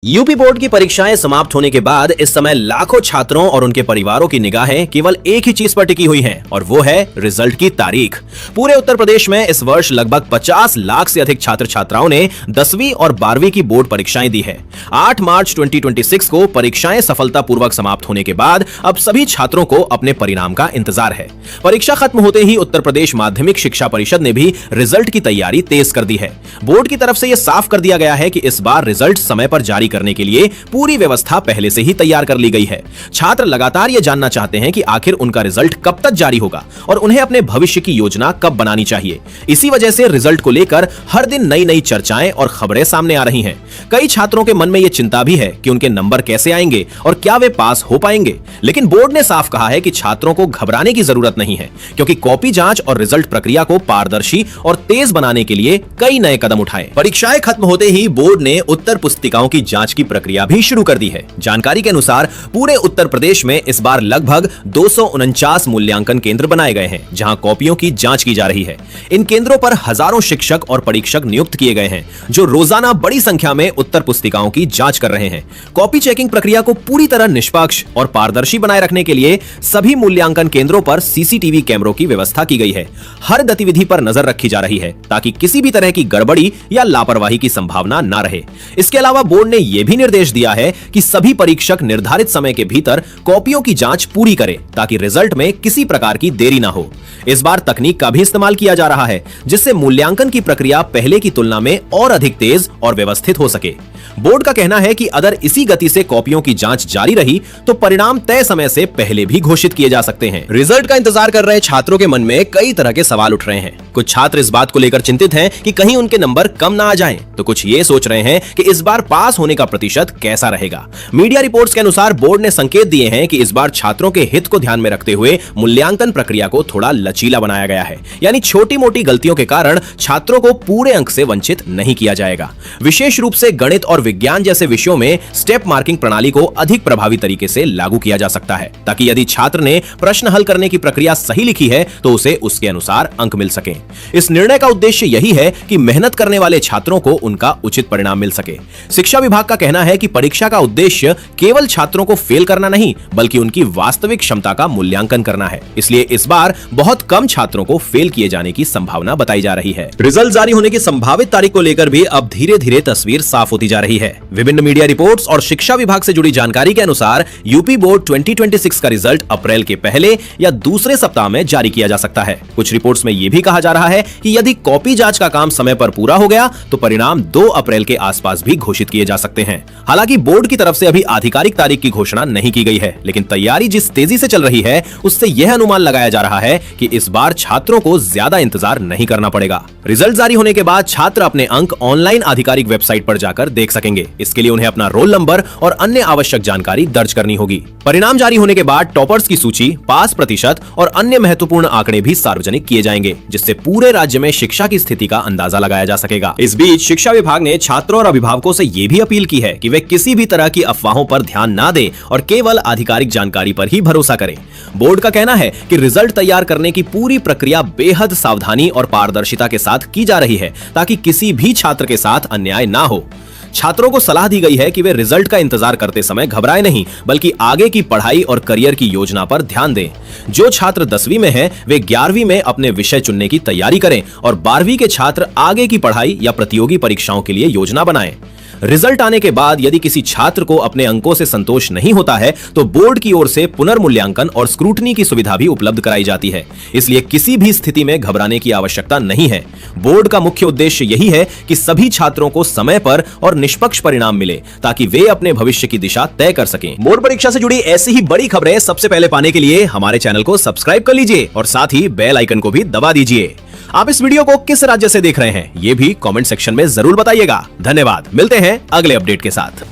UP board की परीक्षाएं समाप्त होने के बाद इस समय लाखों छात्रों और उनके परिवारों की निगाहें केवल एक ही चीज पर टिकी हुई हैं और वो है रिजल्ट की तारीख। पूरे उत्तर प्रदेश में इस वर्ष लगभग 50 लाख से अधिक छात्र छात्राओं ने 10वीं और 12वीं की बोर्ड परीक्षाएं दी है। 8 मार्च 2026 को परीक्षाएं सफलतापूर्वक समाप्त होने के बाद अब सभी छात्रों को अपने परिणाम का इंतजार है। परीक्षा खत्म होते ही उत्तर प्रदेश माध्यमिक शिक्षा परिषद ने भी रिजल्ट की तैयारी तेज कर दी है। बोर्ड की तरफ से यह साफ कर दिया गया है कि इस बार रिजल्ट समय पर जारी करने के लिए पूरी व्यवस्था पहले से ही तैयार कर ली गई है। छात्र लगातार ये जानना चाहते हैं कि आखिर उनका रिजल्ट कब तक जारी होगा और उन्हें अपने भविष्य की योजना कब बनानी चाहिए। इसी वजह से रिजल्ट को लेकर हर दिन नई नई चर्चाएं और खबरें सामने आ रही हैं। कई छात्रों के मन में यह चिंता भी है कि उनके नंबर कैसे आएंगे और क्या वे पास हो पाएंगे। लेकिन बोर्ड ने साफ कहा है कि छात्रों को घबराने की जरूरत नहीं है, क्योंकि कॉपी जांच और रिजल्ट प्रक्रिया को पारदर्शी और तेज बनाने के लिए कई नए कदम उठाए। परीक्षाएं खत्म होते ही बोर्ड ने उत्तर पुस्तिकाओं की जांच की प्रक्रिया भी शुरू कर दी है। जानकारी के अनुसार पूरे उत्तर प्रदेश में इस बार लगभग 249 मूल्यांकन केंद्र बनाए गए हैं, जहां कॉपियों की जांच की जा रही है। इन केंद्रों पर हजारों शिक्षक और परीक्षक नियुक्त किए गए हैं, जो रोजाना बड़ी संख्या में उत्तर पुस्तिकाओं की जांच कर रहे हैं। कॉपी चेकिंग प्रक्रिया को पूरी तरह निष्पक्ष और पारदर्शी बनाए रखने के लिए सभी मूल्यांकन केंद्रों पर सीसीटीवी कैमरों की व्यवस्था की गई है। हर गतिविधि पर नजर रखी जा रही है, ताकि किसी भी तरह की गड़बड़ी या लापरवाही की संभावना न रहे। इसके अलावा बोर्ड ने यह भी निर्देश दिया है कि सभी परीक्षक निर्धारित समय के भीतर कॉपियों की जांच पूरी करें, ताकि रिजल्ट में किसी प्रकार की देरी ना हो। इस बार तकनीक का भी इस्तेमाल किया जा रहा है, जिससे मूल्यांकन की प्रक्रिया पहले की तुलना में और अधिक तेज और व्यवस्थित हो सके। बोर्ड का कहना है कि अगर इसी गति से कॉपियों की जांच जारी रही तो परिणाम तय समय से पहले भी घोषित किए जा सकते हैं। रिजल्ट का इंतजार कर रहे छात्रों के मन में कई तरह के सवाल उठ रहे हैं। कुछ छात्र इस बात को लेकर चिंतित हैं कि कहीं उनके नंबर कम ना आ जाएं, तो कुछ ये सोच रहे हैं कि इस बार पास होने का प्रतिशत कैसा रहेगा। मीडिया रिपोर्ट्स के अनुसार बोर्ड ने संकेत दिए हैं कि इस बार छात्रों के हित को ध्यान में रखते हुए मूल्यांकन प्रक्रिया को थोड़ा लचीला बनाया गया है, यानी छोटी मोटी गलतियों के कारण छात्रों को पूरे अंक से वंचित नहीं किया जाएगा। विशेष रूप से गणित और विज्ञान जैसे विषयों में स्टेप मार्किंग प्रणाली को अधिक प्रभावी तरीके से लागू किया जा सकता है, ताकि यदि छात्र ने प्रश्न हल करने की प्रक्रिया सही लिखी है तो उसे उसके अनुसार अंक मिल सके। इस निर्णय का उद्देश्य यही है कि मेहनत करने वाले छात्रों को उनका उचित परिणाम मिल सके। शिक्षा विभाग का कहना है कि परीक्षा का उद्देश्य केवल छात्रों को फेल करना नहीं, बल्कि उनकी वास्तविक क्षमता का मूल्यांकन करना है। इसलिए इस बार बहुत कम छात्रों को फेल किए जाने की संभावना बताई जा रही है। रिजल्ट जारी होने की संभावित तारीख को लेकर भी अब धीरे धीरे तस्वीर साफ होती जा रही है। विभिन्न मीडिया रिपोर्ट्स और शिक्षा विभाग से जुड़ी जानकारी के अनुसार यूपी बोर्ड 2026 का रिजल्ट अप्रैल के पहले या दूसरे सप्ताह में जारी किया जा सकता है। कुछ रिपोर्ट्स में यह भी कहा जा रहा है कि यदि कॉपी जांच का काम समय पर पूरा हो गया तो परिणाम 2 अप्रैल के आसपास भी घोषित किए जा सकते हैं। हालांकि बोर्ड की तरफ से अभी आधिकारिक तारीख की घोषणा नहीं की गई है, लेकिन तैयारी जिस तेजी से चल रही है उससे यह अनुमान लगाया जा रहा है कि इस बार छात्रों को ज्यादा इंतजार नहीं करना पड़ेगा। रिजल्ट जारी होने के बाद छात्र अपने अंक ऑनलाइन आधिकारिक वेबसाइट पर जाकर देख सकेंगे। इसके लिए उन्हें अपना रोल नंबर और अन्य आवश्यक जानकारी दर्ज करनी होगी। परिणाम जारी होने के बाद टॉपर्स की सूची, पास प्रतिशत और अन्य महत्वपूर्ण आंकड़े भी सार्वजनिक किए जाएंगे, जिससे पूरे राज्य में शिक्षा की स्थिति का अंदाजा लगाया जा सकेगा। इस बीच शिक्षा विभाग ने छात्रों और अभिभावकों से यह भी अपील की है कि वे किसी भी तरह की अफवाहों पर ध्यान न दें और केवल आधिकारिक जानकारी पर ही भरोसा करें। बोर्ड का कहना है कि रिजल्ट तैयार करने की पूरी प्रक्रिया बेहद सावधानी और पारदर्शिता के साथ की जा रही है, ताकि किसी भी छात्र के साथ अन्याय ना हो। छात्रों को सलाह दी गई है कि वे रिजल्ट का इंतजार करते समय घबराएं नहीं, बल्कि आगे की पढ़ाई और करियर की योजना पर ध्यान दें। जो छात्र 10वीं में हैं, वे 11वीं में अपने विषय चुनने की तैयारी करें और 12वीं के छात्र आगे की पढ़ाई या प्रतियोगी परीक्षाओं के लिए योजना बनाएं। रिजल्ट आने के बाद यदि किसी छात्र को अपने अंकों से संतोष नहीं होता है तो बोर्ड की ओर से पुनर्मूल्यांकन और स्क्रूटनी की सुविधा भी उपलब्ध कराई जाती है। इसलिए किसी भी स्थिति में घबराने की आवश्यकता नहीं है। बोर्ड का मुख्य उद्देश्य यही है कि सभी छात्रों को समय पर और निष्पक्ष परिणाम मिले, ताकि वे अपने भविष्य की दिशा तय कर सकें। बोर्ड परीक्षा से जुड़ी ऐसी ही बड़ी खबरें सबसे पहले पाने के लिए हमारे चैनल को सब्सक्राइब कर लीजिए और साथ ही बेल आइकन को भी दबा दीजिए। आप इस वीडियो को किस राज्य से देख रहे हैं, ये भी कमेंट सेक्शन में जरूर बताइएगा। धन्यवाद। मिलते हैं अगले अपडेट के साथ।